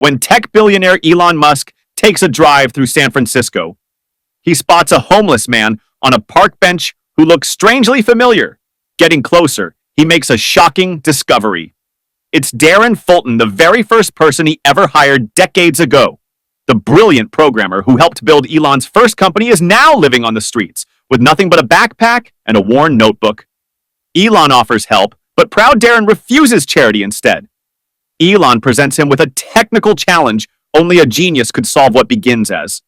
when tech billionaire Elon Musk takes a drive through San Francisco. He spots a homeless man on a park bench who looks strangely familiar. Getting closer, he makes a shocking discovery. It's Darren Fulton, the very first person he ever hired decades ago. The brilliant programmer who helped build Elon's first company is now living on the streets with nothing but a backpack and a worn notebook. Elon offers help, but proud Darren refuses charity instead. Elon presents him with a technical challenge only a genius could solve what begins as.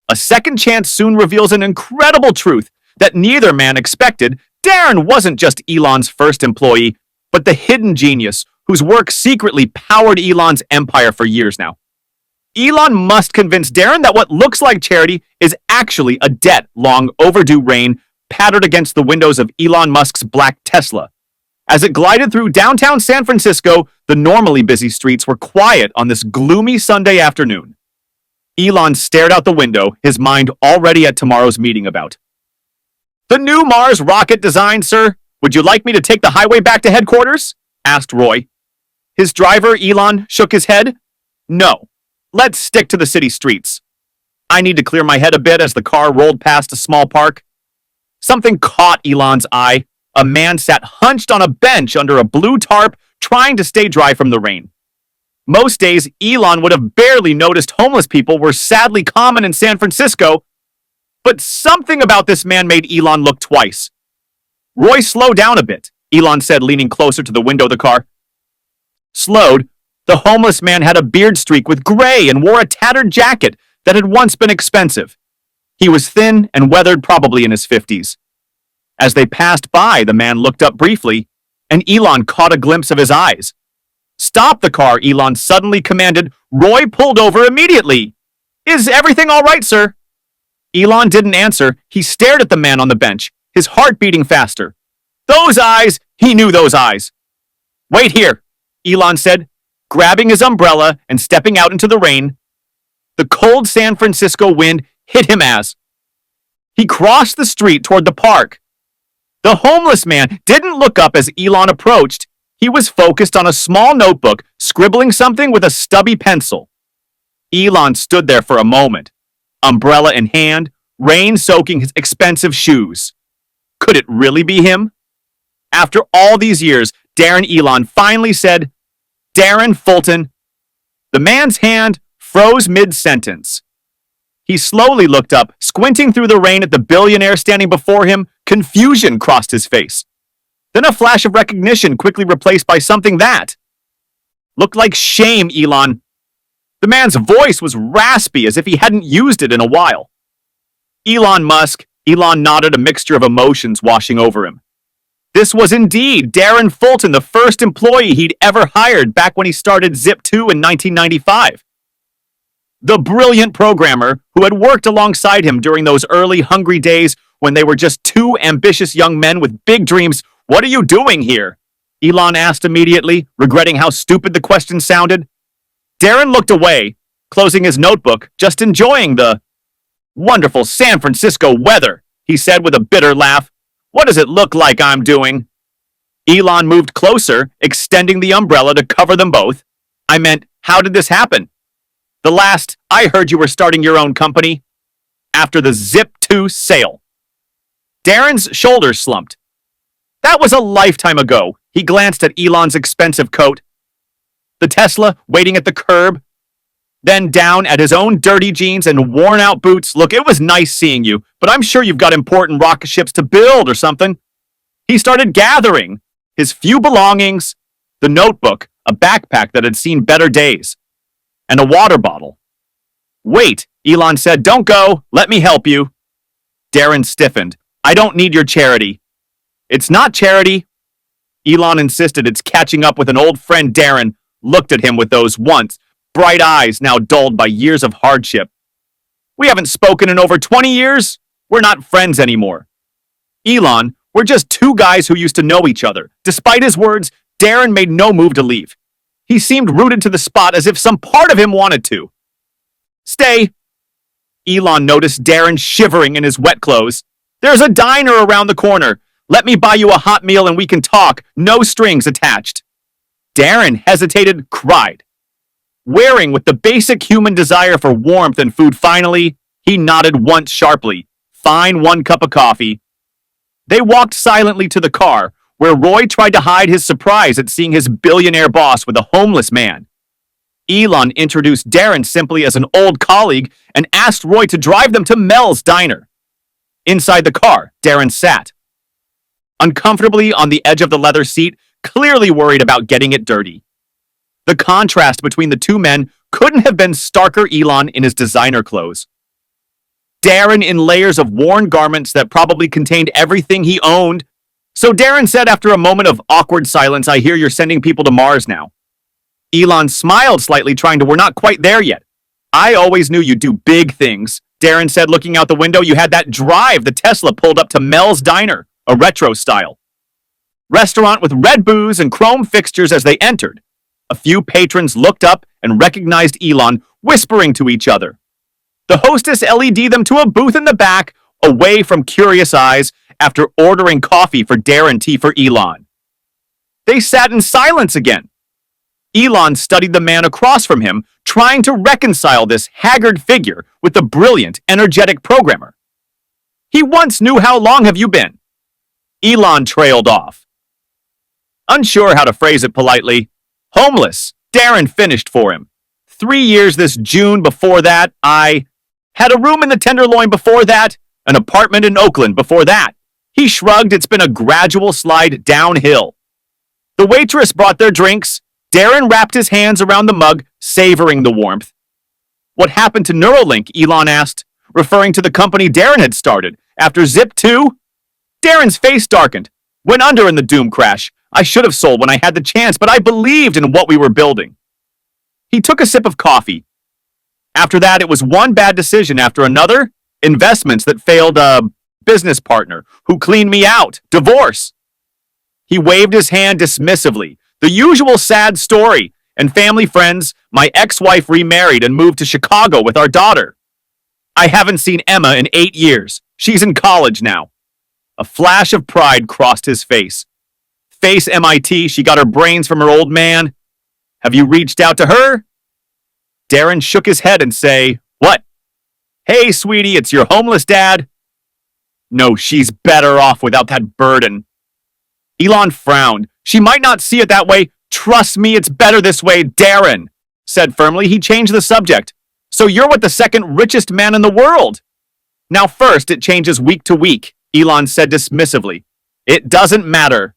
A second chance soon reveals an incredible truth that neither man expected. Darren wasn't just Elon's first employee, but the hidden genius whose work secretly powered Elon's empire for years now. Elon must convince Darren that what looks like charity is actually a debt long overdue rain pattered against the windows of Elon Musk's black Tesla. As it glided through downtown San Francisco, the normally busy streets were quiet on this gloomy Sunday afternoon. Elon stared out the window, his mind already at tomorrow's meeting about. "The new Mars rocket design, sir. Would you like me to take the highway back to headquarters?" asked Roy. His driver, Elon, shook his head. "No. Let's stick to the city streets." I need to clear my head a bit as the car rolled past a small park. Something caught Elon's eye. A man sat hunched on a bench under a blue tarp, trying to stay dry from the rain. Most days, Elon would have barely noticed homeless people were sadly common in San Francisco, but something about this man made Elon look twice. "Roy, slow down a bit," Elon said, leaning closer to the window of the car. Slowed, the homeless man had a beard streak with gray and wore a tattered jacket that had once been expensive. He was thin and weathered, probably in his 50s. As they passed by, the man looked up briefly, and Elon caught a glimpse of his eyes. "Stop the car," Elon suddenly commanded. Roy pulled over immediately. "Is everything all right, sir?" Elon didn't answer. He stared at the man on the bench, his heart beating faster. Those eyes! He knew those eyes. "Wait here," Elon said, grabbing his umbrella and stepping out into the rain. The cold San Francisco wind hit him as he crossed the street toward the park. The homeless man didn't look up as Elon approached. He was focused on a small notebook, scribbling something with a stubby pencil. Elon stood there for a moment, umbrella in hand, rain soaking his expensive shoes. Could it really be him? After all these years, Darren Elon finally said, "Darren Fulton." The man's hand froze mid-sentence. He slowly looked up, squinting through the rain at the billionaire standing before him. Confusion crossed his face. Then a flash of recognition quickly replaced by something that looked like shame. "Elon." The man's voice was raspy, as if he hadn't used it in a while. "Elon Musk." Elon nodded, a mixture of emotions washing over him. This was indeed Darren Fulton, the first employee he'd ever hired back when he started Zip2 in 1995. The brilliant programmer who had worked alongside him during those early hungry days when they were just two ambitious young men with big dreams. "What are you doing here?" Elon asked immediately, regretting how stupid the question sounded. Darren looked away, closing his notebook, just enjoying the wonderful San Francisco weather, he said with a bitter laugh. "What does it look like I'm doing?" Elon moved closer, extending the umbrella to cover them both. "I meant, how did this happen?" "The last I heard, you were starting your own company after the Zip2 sale." Darren's shoulders slumped. That was a lifetime ago. He glanced at Elon's expensive coat, the Tesla waiting at the curb, then down at his own dirty jeans and worn-out boots. "Look, it was nice seeing you, but I'm sure you've got important rocket ships to build or something." He started gathering his few belongings, the notebook, a backpack that had seen better days, and a water bottle. "Wait," Elon said. "Don't go. Let me help you." Darren stiffened. "I don't need your charity." "It's not charity." Elon insisted. "It's catching up with an old friend." Darren looked at him with those once bright eyes now dulled by years of hardship. "We haven't spoken in over 20 years. We're not friends anymore." "Elon, we're just two guys who used to know each other." Despite his words, Darren made no move to leave. He seemed rooted to the spot, as if some part of him wanted to. "Stay." Elon noticed Darren shivering in his wet clothes. "There's a diner around the corner. Let me buy you a hot meal and we can talk. No strings attached." Darren hesitated, cried. Wearing with the basic human desire for warmth and food finally, he nodded once sharply. Fine, 1 cup of coffee. They walked silently to the car, where Roy tried to hide his surprise at seeing his billionaire boss with a homeless man. Elon introduced Darren simply as an old colleague and asked Roy to drive them to Mel's diner. Inside the car, Darren sat, uncomfortably on the edge of the leather seat, clearly worried about getting it dirty. The contrast between the two men couldn't have been starker. Elon in his designer clothes, Darren in layers of worn garments that probably contained everything he owned. So Darren said after a moment of awkward silence, "I hear you're sending people to Mars now." Elon smiled slightly, trying to, "We're not quite there yet." "I always knew you'd do big things," Darren said, looking out the window. "You had that drive the Tesla pulled up to Mel's Diner, a retro-style restaurant with red booze and chrome fixtures as they entered. A few patrons looked up and recognized Elon, whispering to each other. The hostess LED'd them to a booth in the back, away from curious eyes, after ordering coffee for Darren, tea for Elon. They sat in silence again. Elon studied the man across from him, trying to reconcile this haggard figure with the brilliant, energetic programmer. "He once knew. How long have you been?" Elon trailed off, unsure how to phrase it politely. "Homeless," Darren finished for him. 3 years this June. Before that, I had a room in the Tenderloin. Before that, an apartment in Oakland. Before that." He shrugged. "It's been a gradual slide downhill." The waitress brought their drinks. Darren wrapped his hands around the mug, savoring the warmth. "What happened to Neuralink?" Elon asked, referring to the company Darren had started. "After Zip 2? Darren's face darkened. "Went under in the doom crash. I should have sold when I had the chance, but I believed in what we were building." He took a sip of coffee. "After that, it was one bad decision after another. Investments that failed, a business partner who cleaned me out. Divorce." He waved his hand dismissively. "The usual sad story. And family friends. My ex-wife remarried and moved to Chicago with our daughter. I haven't seen Emma in 8 years. She's in college now." A flash of pride crossed his face. "Face MIT, she got her brains from her old man. Have you reached out to her?" Darren shook his head and said, "What?" "Hey, sweetie, it's your homeless dad." "No, she's better off without that burden." Elon frowned. "She might not see it that way. Trust me, it's better this way," Darren said firmly. He changed the subject. "So you're with the second richest man in the world?" "Now first, it changes week to week," Elon said dismissively. "It doesn't matter,"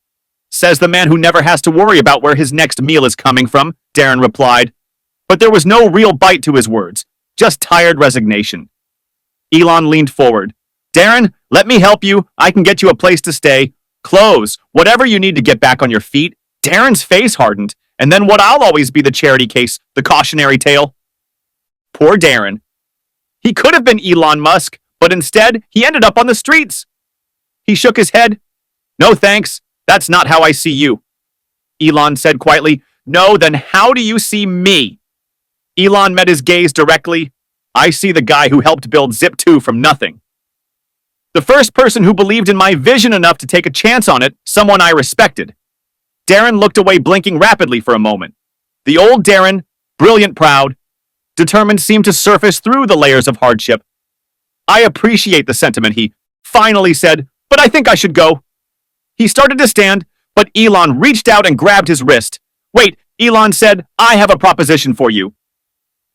says the man who never has to worry about where his next meal is coming from, Darren replied. But there was no real bite to his words, just tired resignation. Elon leaned forward. "Darren, let me help you. I can get you a place to stay. Clothes, whatever you need to get back on your feet." Darren's face hardened, and then what I'll always be the charity case, the cautionary tale. Poor Darren. He could have been Elon Musk, but instead, he ended up on the streets. He shook his head. "No thanks, that's not how I see you." Elon said quietly. "No, then how do you see me?" Elon met his gaze directly. "I see the guy who helped build Zip 2 from nothing. The first person who believed in my vision enough to take a chance on it, someone I respected." Darren looked away, blinking rapidly for a moment. The old Darren, brilliant, proud, determined, seemed to surface through the layers of hardship. "I appreciate the sentiment," he finally said, "but I think I should go." He started to stand, but Elon reached out and grabbed his wrist. "Wait," Elon said, "I have a proposition for you."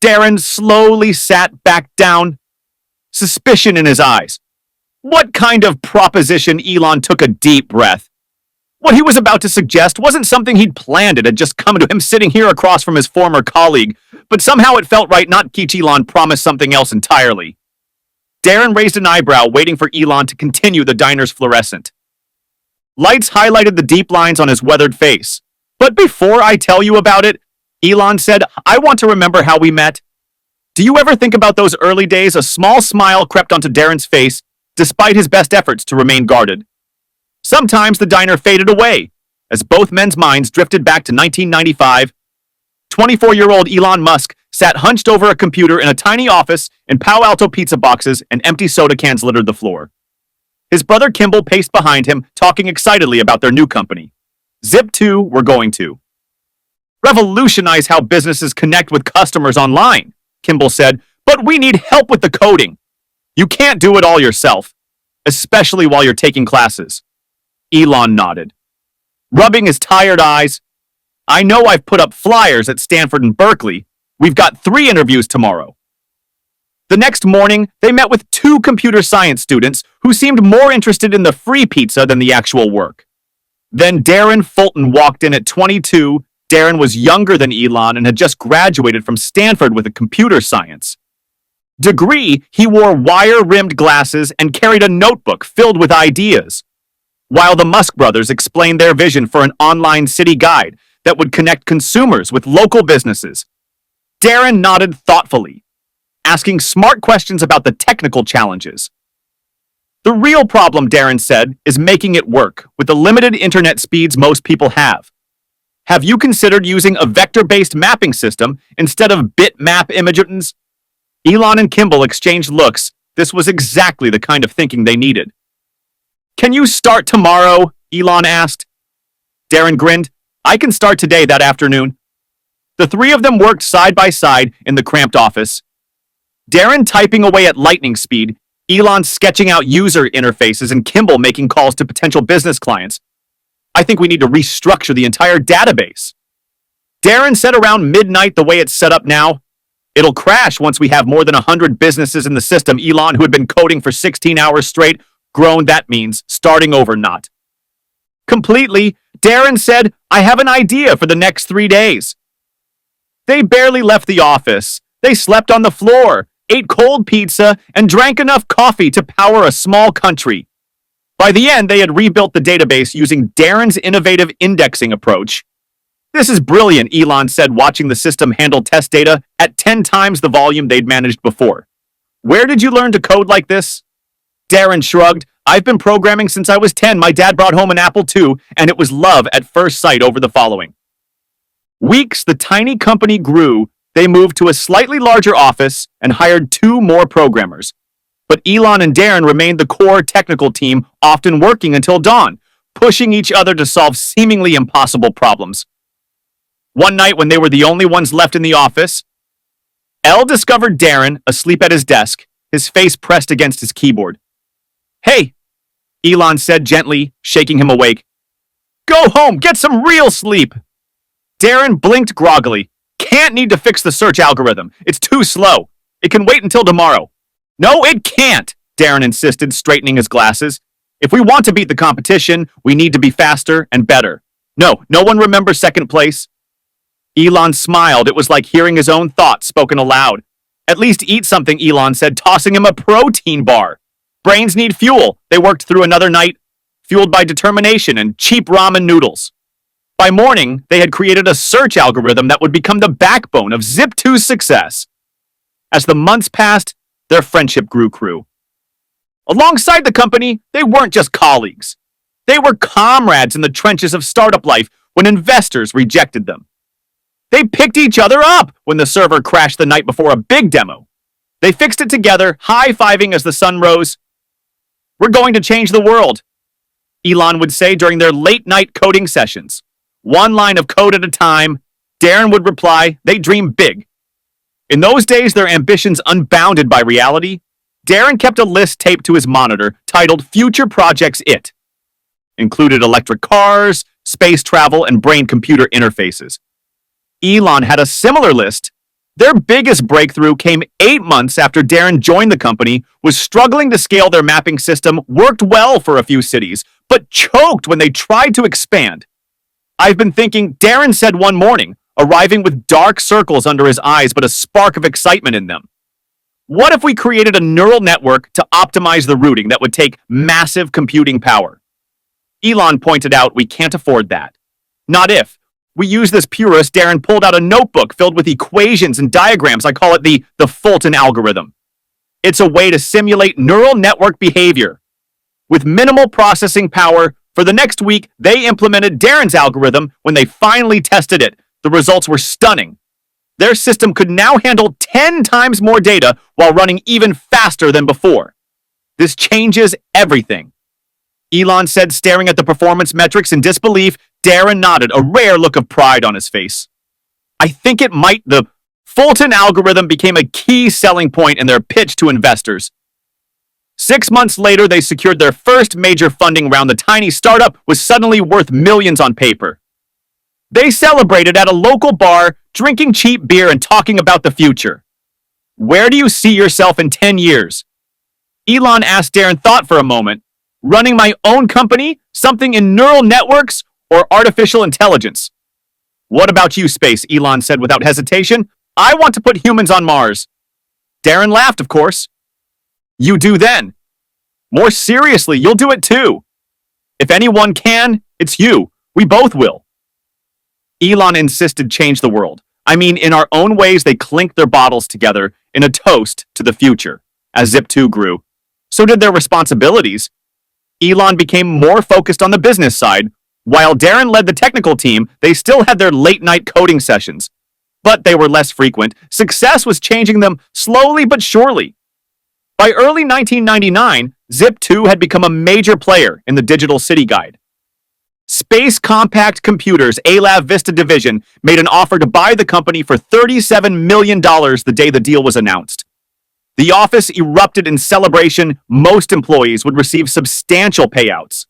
Darren slowly sat back down, suspicion in his eyes. What kind of proposition? Elon took a deep breath. What he was about to suggest wasn't something he'd planned. It had just come to him sitting here across from his former colleague, but somehow it felt right not to Elon promised something else entirely. Darren raised an eyebrow, waiting for Elon to continue the diner's fluorescent. Lights highlighted the deep lines on his weathered face. "But before I tell you about it," Elon said, "I want to remember how we met. Do you ever think about those early days?" A small smile crept onto Darren's face, despite his best efforts to remain guarded. Sometimes the diner faded away, as both men's minds drifted back to 1995. 24-year-old Elon Musk sat hunched over a computer in a tiny office, and Palo Alto pizza boxes and empty soda cans littered the floor. His brother Kimball paced behind him, talking excitedly about their new company. Zip 2 were going to revolutionize how businesses connect with customers online, Kimball said, but we need help with the coding. You can't do it all yourself, especially while you're taking classes. Elon nodded, rubbing his tired eyes. I know I've put up flyers at Stanford and Berkeley. We've got 3 interviews tomorrow. The next morning, they met with 2 computer science students who seemed more interested in the free pizza than the actual work. Then Darren Fulton walked in at 22. Darren was younger than Elon and had just graduated from Stanford with a computer science degree. He wore wire-rimmed glasses and carried a notebook filled with ideas, while the Musk brothers explained their vision for an online city guide that would connect consumers with local businesses. Darren nodded thoughtfully, asking smart questions about the technical challenges. The real problem, Darren said, is making it work with the limited internet speeds most people have. Have you considered using a vector-based mapping system instead of bitmap images? Elon and Kimball exchanged looks. This was exactly the kind of thinking they needed. Can you start tomorrow? Elon asked. Darren grinned. I can start today, that afternoon. The 3 of them worked side by side in the cramped office. Darren typing away at lightning speed, Elon sketching out user interfaces, and Kimball making calls to potential business clients. I think we need to restructure the entire database. Darren said around midnight the way it's set up now. It'll crash once we have more than 100 businesses in the system. Elon, who had been coding for 16 hours straight, groaned. That means starting over, not completely. Darren said, I have an idea for the next 3 days. They barely left the office. They slept on the floor, ate cold pizza, and drank enough coffee to power a small country. By the end, they had rebuilt the database using Darren's innovative indexing approach. This is brilliant, Elon said, watching the system handle test data at 10 times the volume they'd managed before. Where did you learn to code like this? Darren shrugged. I've been programming since I was 10. My dad brought home an Apple II, and it was love at first sight over the following weeks. The tiny company grew. They moved to a slightly larger office and hired 2 more programmers. But Elon and Darren remained the core technical team, often working until dawn, pushing each other to solve seemingly impossible problems. One night, when they were the only ones left in the office, Elle discovered Darren asleep at his desk, his face pressed against his keyboard. Hey, Elon said gently, shaking him awake. Go home, get some real sleep. Darren blinked groggily. Can't need to fix the search algorithm. It's too slow. It can wait until tomorrow. No, it can't, Darren insisted, straightening his glasses. If we want to beat the competition, we need to be faster and better. No one remembers second place. Elon smiled. It was like hearing his own thoughts spoken aloud. At least eat something, Elon said, tossing him a protein bar. Brains need fuel. They worked through another night, fueled by determination and cheap ramen noodles. By morning, they had created a search algorithm that would become the backbone of Zip2's success. As the months passed, their friendship grew. Alongside the company, they weren't just colleagues. They were comrades in the trenches of startup life when investors rejected them. They picked each other up when the server crashed the night before a big demo. They fixed it together, high-fiving as the sun rose. We're going to change the world, Elon would say during their late-night coding sessions. 1 line of code at a time. Darren would reply, they dream big. In those days, their ambitions unbounded by reality, Darren kept a list taped to his monitor titled Future Projects It. Included electric cars, space travel, and brain-computer interfaces. Elon had a similar list. Their biggest breakthrough came 8 months after Darren joined the company, was struggling to scale their mapping system, worked well for a few cities, but choked when they tried to expand. I've been thinking, Darren said one morning, arriving with dark circles under his eyes but a spark of excitement in them. What if we created a neural network to optimize the routing that would take massive computing power? Elon pointed out we can't afford that. Not if. We use this purist. Darren pulled out a notebook filled with equations and diagrams. I call it the Fulton algorithm. It's a way to simulate neural network behavior. With minimal processing power, for the next week, they implemented Darren's algorithm. When they finally tested it, the results were stunning. Their system could now handle 10 times more data while running even faster than before. This changes everything. Elon said, staring at the performance metrics in disbelief. Darren nodded, a rare look of pride on his face. I think it might. The Fulton algorithm became a key selling point in their pitch to investors. 6 months later, they secured their first major funding round. The tiny startup was suddenly worth millions on paper. They celebrated at a local bar, drinking cheap beer and talking about the future. Where do you see yourself in 10 years? Elon asked. Darren thought for a moment. Running my own company? Something in neural networks or artificial intelligence? What about you, Space? Elon said without hesitation. I want to put humans on Mars. Darren laughed, of course. You do then. More seriously, you'll do it too. If anyone can, it's you. We both will. Elon insisted change the world. I mean, in our own ways, they clinked their bottles together in a toast to the future. As Zip2 grew, so did their responsibilities. Elon became more focused on the business side. While Darren led the technical team, they still had their late-night coding sessions. But they were less frequent. Success was changing them slowly but surely. By early 1999, Zip2 had become a major player in the digital city guide. Space Compact Computers, ALAV Vista Division, made an offer to buy the company for $37 million the day the deal was announced. The office erupted in celebration. Most employees would receive substantial payouts.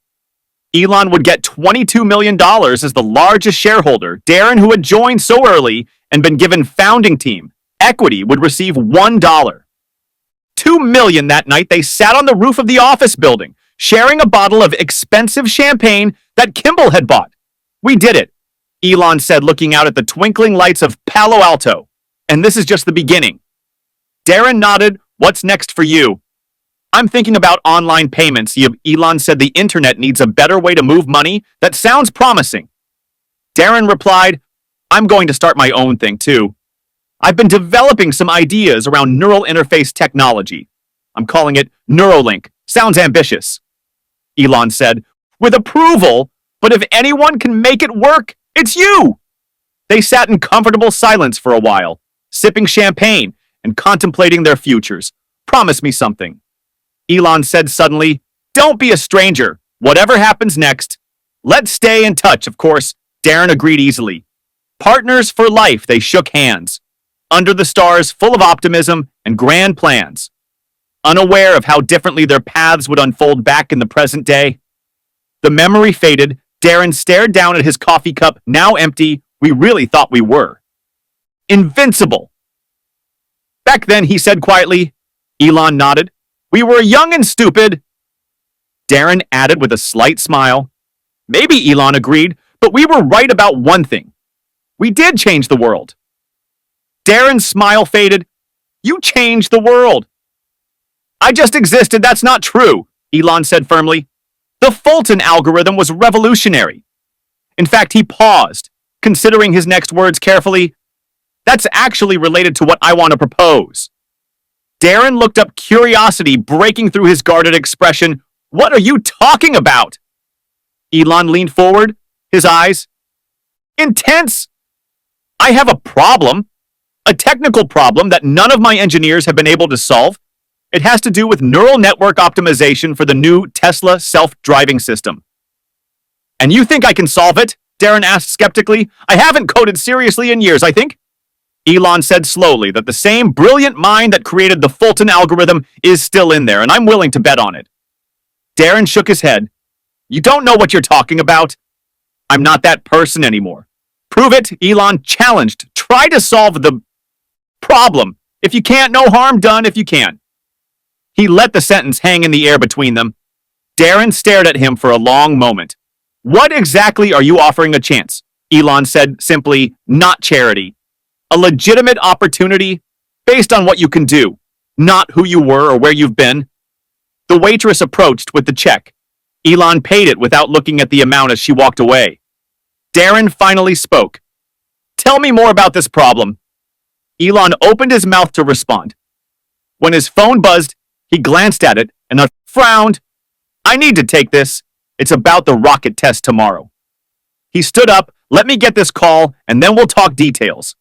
Elon would get $22 million as the largest shareholder. Darren, who had joined so early and been given founding team equity, would receive $1. $2 million that night. They sat on the roof of the office building, sharing a bottle of expensive champagne that Kimball had bought. We did it, Elon said, looking out at the twinkling lights of Palo Alto. And this is just the beginning. Darren nodded. What's next for you? I'm thinking about online payments. Elon said the internet needs a better way to move money. That sounds promising. Darren replied, I'm going to start my own thing too. I've been developing some ideas around neural interface technology. I'm calling it Neuralink. Sounds ambitious. Elon said, with approval, but if anyone can make it work, it's you. They sat in comfortable silence for a while, sipping champagne and contemplating their futures. Promise me something. Elon said suddenly, don't be a stranger. Whatever happens next, let's stay in touch, of course. Darren agreed easily. Partners for life, they shook hands. Under the stars, full of optimism and grand plans. Unaware of how differently their paths would unfold back in the present day. The memory faded. Darren stared down at his coffee cup, now empty. We really thought we were. Invincible. Back then, he said quietly. Elon nodded. We were young and stupid. Darren added with a slight smile. Maybe, Elon agreed, but we were right about one thing. We did change the world. Darren's smile faded. You changed the world. I just existed. That's not true, Elon said firmly. The Fulton algorithm was revolutionary. In fact, he paused, considering his next words carefully. That's actually related to what I want to propose. Darren looked up, curiosity breaking through his guarded expression. What are you talking about? Elon leaned forward, his eyes intense. I have a problem, a technical problem that none of my engineers have been able to solve. It has to do with neural network optimization for the new Tesla self-driving system. And you think I can solve it? Darren asked skeptically. I haven't coded seriously in years, I think. Elon said slowly that the same brilliant mind that created the Fulton algorithm is still in there, and I'm willing to bet on it. Darren shook his head. You don't know what you're talking about. I'm not that person anymore. Prove it, Elon challenged. Try to solve the problem. If you can't, no harm done if you can. He let the sentence hang in the air between them. Darren stared at him for a long moment. What exactly are you offering a chance? Elon said simply, not charity. A legitimate opportunity based on what you can do, not who you were or where you've been. The waitress approached with the check. Elon paid it without looking at the amount as she walked away. Darren finally spoke. Tell me more about this problem. Elon opened his mouth to respond. When his phone buzzed, he glanced at it and frowned. I need to take this. It's about the rocket test tomorrow. He stood up. Let me get this call, and then we'll talk details.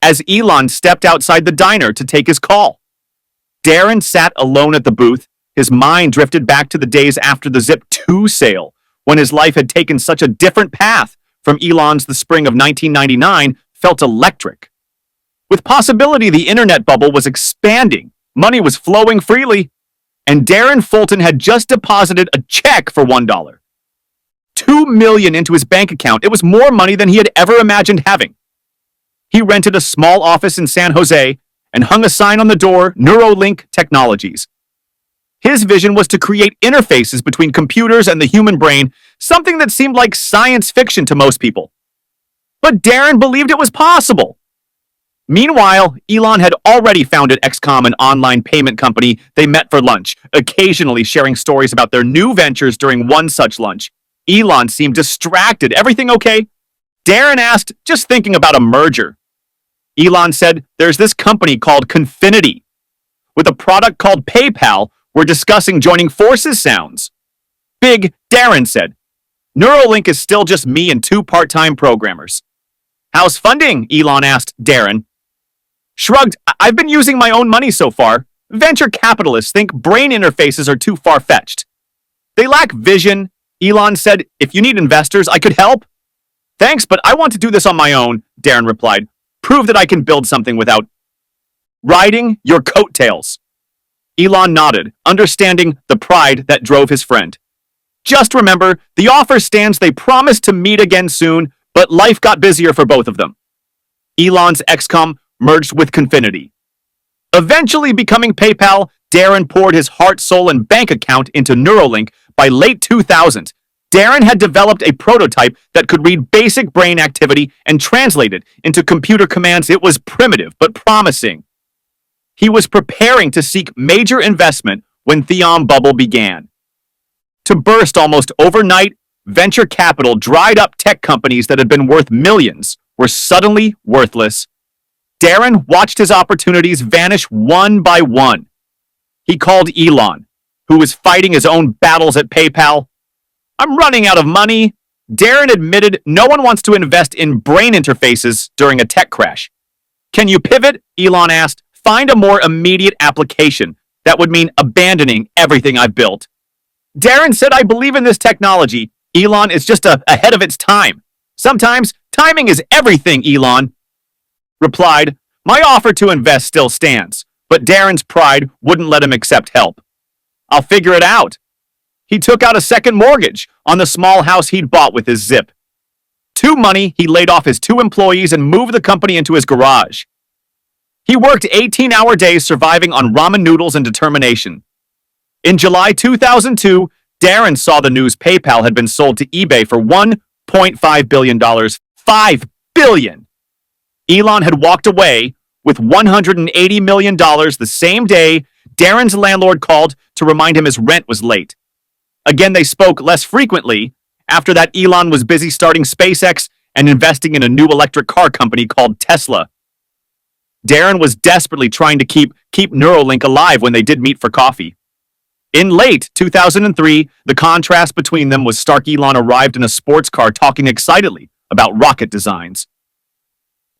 As Elon stepped outside the diner to take his call, Darren sat alone at the booth. His mind drifted back to the days after the Zip2 sale, when his life had taken such a different path from Elon's. The spring of 1999 felt electric. With possibility, the internet bubble was expanding, money was flowing freely, and Darren Fulton had just deposited a check for $1. $2 million into his bank account. It was more money than he had ever imagined having. He rented a small office in San Jose and hung a sign on the door, Neuralink Technologies. His vision was to create interfaces between computers and the human brain, something that seemed like science fiction to most people. But Darren believed it was possible. Meanwhile, Elon had already founded XCOM, an online payment company. They met for lunch, occasionally sharing stories about their new ventures during one such lunch. Elon seemed distracted. Everything okay? Darren asked, just thinking about a merger. Elon said, there's this company called Confinity. With a product called PayPal, we're discussing joining forces sounds. Big, Darren said. Neuralink is still just me and 2 part-time programmers. How's funding? Elon asked Darren. Shrugged, I've been using my own money so far. Venture capitalists think brain interfaces are too far-fetched. They lack vision. Elon said, if you need investors, I could help. Thanks, but I want to do this on my own, Darren replied. Prove that I can build something without riding your coattails. Elon nodded, understanding the pride that drove his friend. Just remember, the offer stands. They promised to meet again soon, but life got busier for both of them. Elon's XCOM merged with Confinity. Eventually becoming PayPal, Darren poured his heart, soul, and bank account into Neuralink. By late 2000s, Darren had developed a prototype that could read basic brain activity and translate it into computer commands. It was primitive, but promising. He was preparing to seek major investment when Theon bubble began. To burst almost overnight, venture capital dried up. Tech companies that had been worth millions were suddenly worthless. Darren watched his opportunities vanish one by one. He called Elon, who was fighting his own battles at PayPal. I'm running out of money. Darren admitted no one wants to invest in brain interfaces during a tech crash. Can you pivot? Elon asked. Find a more immediate application. That would mean abandoning everything I've built. Darren said, I believe in this technology. Elon is just ahead of its time. Sometimes timing is everything, Elon replied. My offer to invest still stands, but Darren's pride wouldn't let him accept help. I'll figure it out. He took out a second mortgage on the small house he'd bought with his Zip. To money, he laid off his 2 employees and moved the company into his garage. He worked 18-hour days surviving on ramen noodles and determination. In July 2002, Darren saw the news PayPal had been sold to eBay for $1.5 billion. $5 billion! Elon had walked away with $180 million the same day. Darren's landlord called to remind him his rent was late. Again, they spoke less frequently. After that, Elon was busy starting SpaceX and investing in a new electric car company called Tesla. Darren was desperately trying to keep Neuralink alive when they did meet for coffee. In late 2003, the contrast between them was stark. Elon arrived in a sports car talking excitedly about rocket designs.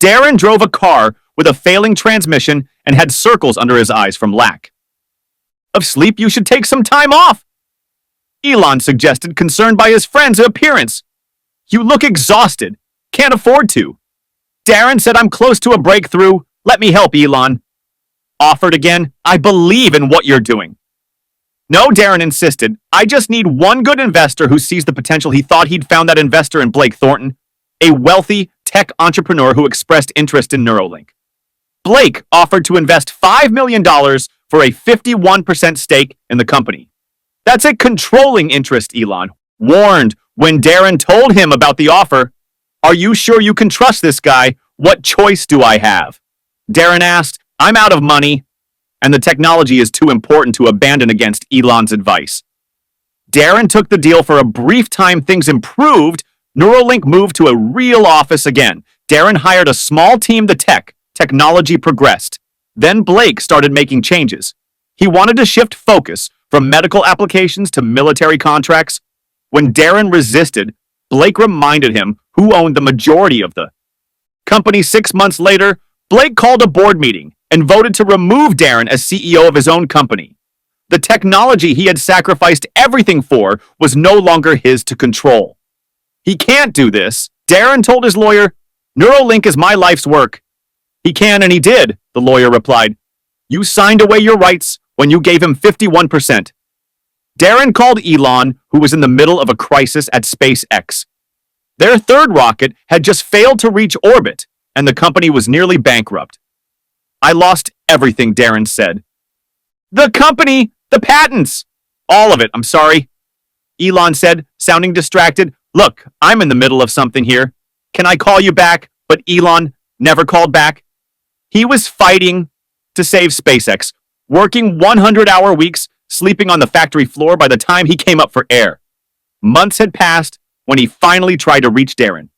Darren drove a car with a failing transmission and had circles under his eyes from lack of sleep. You should take some time off, Elon suggested, concerned by his friend's appearance. You look exhausted. Can't afford to. Darren said, I'm close to a breakthrough. Let me help, Elon offered again. I believe in what you're doing. No, Darren insisted. I just need one good investor who sees the potential. He thought he'd found that investor in Blake Thornton, a wealthy tech entrepreneur who expressed interest in Neuralink. Blake offered to invest $5 million for a 51% stake in the company. That's a controlling interest, Elon warned when Darren told him about the offer. Are you sure you can trust this guy? What choice do I have? Darren asked. I'm out of money, and the technology is too important to abandon against Elon's advice. Darren took the deal for a brief time. Things improved. Neuralink moved to a real office again. Darren hired a small team. The technology progressed. Then Blake started making changes. He wanted to shift focus from medical applications to military contracts. When Darren resisted, Blake reminded him who owned the majority of the company. 6 months later, Blake called a board meeting and voted to remove Darren as CEO of his own company. The technology he had sacrificed everything for was no longer his to control. He can't do this, Darren told his lawyer. Neuralink is my life's work. He can and he did, the lawyer replied. You signed away your rights when you gave him 51%. Darren called Elon, who was in the middle of a crisis at SpaceX. Their third rocket had just failed to reach orbit, and the company was nearly bankrupt. I lost everything, Darren said. The company, the patents, all of it, I'm sorry. Elon said, sounding distracted. Look, I'm in the middle of something here. Can I call you back? But Elon never called back. He was fighting to save SpaceX, working 100-hour weeks, sleeping on the factory floor by the time he came up for air. Months had passed when he finally tried to reach Darren.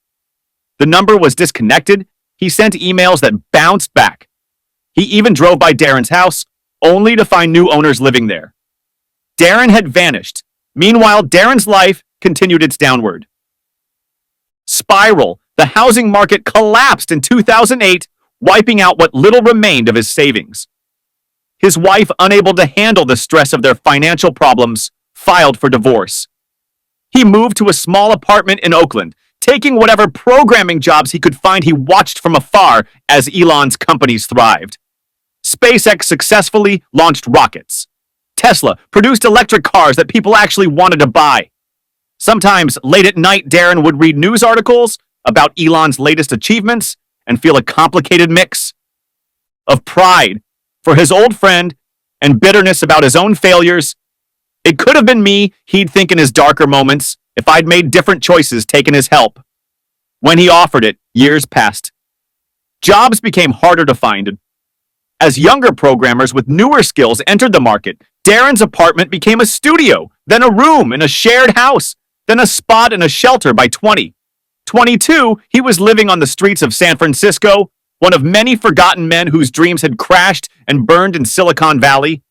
The number was disconnected. He sent emails that bounced back. He even drove by Darren's house, only to find new owners living there. Darren had vanished. Meanwhile, Darren's life continued its downward spiral. The housing market collapsed in 2008, wiping out what little remained of his savings. His wife, unable to handle the stress of their financial problems, filed for divorce. He moved to a small apartment in Oakland, taking whatever programming jobs he could find. He watched from afar as Elon's companies thrived. SpaceX successfully launched rockets. Tesla produced electric cars that people actually wanted to buy. Sometimes, late at night, Darren would read news articles about Elon's latest achievements and feel a complicated mix of pride for his old friend and bitterness about his own failures. It could have been me, he'd think in his darker moments, if I'd made different choices, taken his help. When he offered it, years passed. Jobs became harder to find. As younger programmers with newer skills entered the market, Darren's apartment became a studio, then a room in a shared house, then a spot in a shelter by 2022, he was living on the streets of San Francisco, one of many forgotten men whose dreams had crashed and burned in Silicon Valley.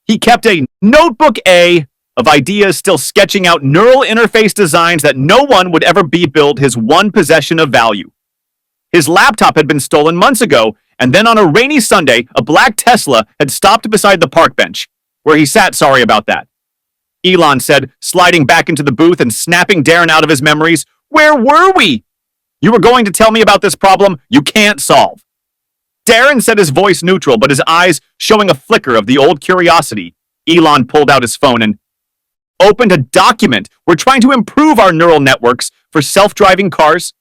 He kept a notebook of ideas, still sketching out neural interface designs that no one would ever be built, his one possession of value. His laptop had been stolen months ago, and then on a rainy Sunday, a black Tesla had stopped beside the park bench, where he sat. Sorry about that, Elon said, sliding back into the booth and snapping Darren out of his memories. Where were we? You were going to tell me about this problem you can't solve. Darren said, his voice neutral, but his eyes showing a flicker of the old curiosity. Elon pulled out his phone and opened a document. We're trying to improve our neural networks for self-driving cars.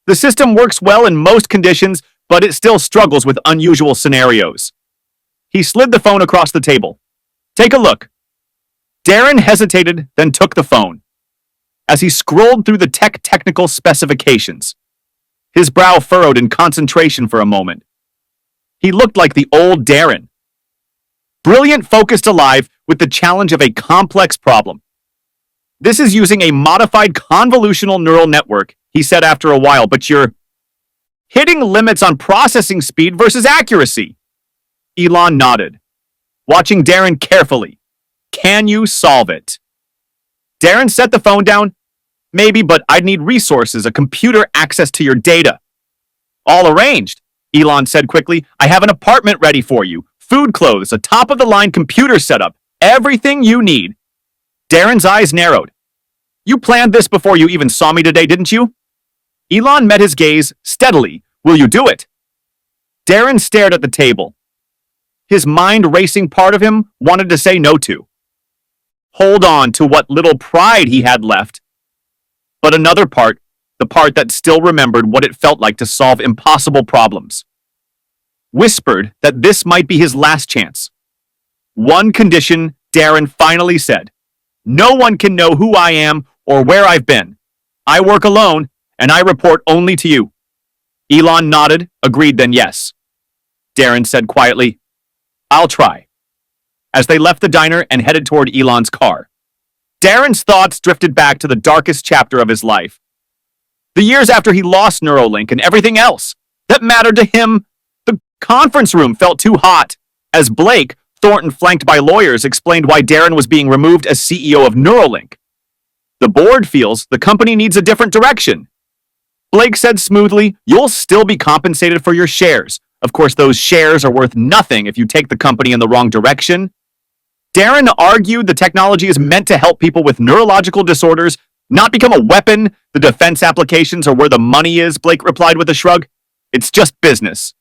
The system works well in most conditions, but it still struggles with unusual scenarios. He slid the phone across the table. Take a look. Darren hesitated, then took the phone. As he scrolled through the technical specifications, his brow furrowed in concentration for a moment. He looked like the old Darren. Brilliant, focused, alive, with the challenge of a complex problem. This is using a modified convolutional neural network, he said after a while, but you're hitting limits on processing speed versus accuracy. Elon nodded, watching Darren carefully. Can you solve it? Darren set the phone down. Maybe, but I'd need resources, a computer, access to your data. All arranged, Elon said quickly. I have an apartment ready for you. Food, clothes, a top-of-the-line computer setup. Everything you need. Darren's eyes narrowed. You planned this before you even saw me today, didn't you? Elon met his gaze steadily. Will you do it? Darren stared at the table. His mind-racing part of him wanted to say no to. Hold on to what little pride he had left. But another part, the part that still remembered what it felt like to solve impossible problems, whispered that this might be his last chance. One condition, Darren finally said. No one can know who I am or where I've been. I work alone, and I report only to you. Elon nodded, agreed, then yes. Darren said quietly, I'll try. As they left the diner and headed toward Elon's car, Darren's thoughts drifted back to the darkest chapter of his life. The years after he lost Neuralink and everything else that mattered to him. The conference room felt too hot as Blake, Thornton flanked by lawyers, explained why Darren was being removed as CEO of Neuralink. The board feels the company needs a different direction. Blake said smoothly, you'll still be compensated for your shares. Of course, those shares are worth nothing if you take the company in the wrong direction. Darren argued the technology is meant to help people with neurological disorders, Not become a weapon? The defense applications are where the money is, Blake replied with a shrug. It's just business.